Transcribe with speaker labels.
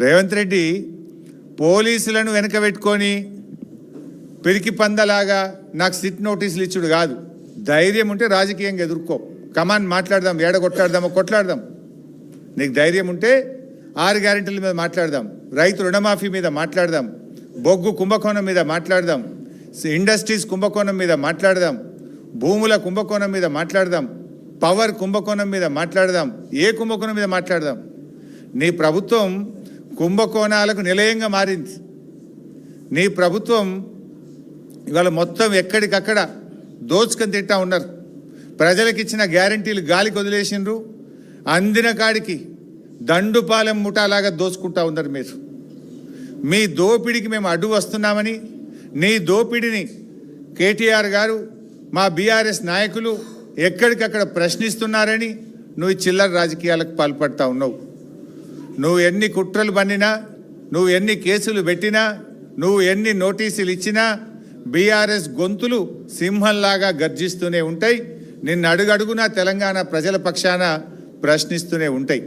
Speaker 1: రేవంత్ రెడ్డి పోలీసులను వెనకబెట్టుకొని పిరికి పందలాగా నాకు సిట్ నోటీసులు ఇచ్చుడు కాదు. ధైర్యం ఉంటే రాజకీయంగా ఎదుర్కో, కమాన్ మాట్లాడదాం, ఏడగొట్లాడదామో కొట్లాడదాం. నీకు ధైర్యం ఉంటే 6 గ్యారెంటీల మీద మాట్లాడదాం, రైతు రుణమాఫీ మీద మాట్లాడదాం, బొగ్గు కుంభకోణం మీద మాట్లాడదాం, ఇండస్ట్రీస్ కుంభకోణం మీద మాట్లాడదాం, భూముల కుంభకోణం మీద మాట్లాడదాం, పవర్ కుంభకోణం మీద మాట్లాడదాం, ఏ కుంభకోణం మీద మాట్లాడదాం. నీ ప్రభుత్వం కుంభకోణాలకు నిలయంగా మారింది. నీ ప్రభుత్వం ఇవాళ మొత్తం ఎక్కడికక్కడ దోచుకొని తింటా ఉన్నారు. ప్రజలకు ఇచ్చిన గ్యారంటీలు గాలికి వదిలేసిండ్రు. అందిన కాడికి దండుపాలెం ముఠాలాగా దోచుకుంటా ఉన్నారు మీరు. మీ దోపిడికి మేము అడ్డు వస్తున్నామని, నీ దోపిడిని కేటీఆర్ గారు, మా బీఆర్ఎస్ నాయకులు ఎక్కడికక్కడ ప్రశ్నిస్తున్నారని నువ్వు చిల్లర రాజకీయాలకు పాల్పడతా ఉన్నావు. నువ్వు ఎన్ని కుట్రలు పన్నినా, నువ్వు ఎన్ని కేసులు పెట్టినా, నువ్వు ఎన్ని నోటీసులు ఇచ్చినా బీఆర్ఎస్ గొంతులు సింహంలాగా గర్జిస్తూనే ఉంటాయి. నిన్ను అడుగడుగునా తెలంగాణ ప్రజల పక్షాన ప్రశ్నిస్తూనే ఉంటాయి.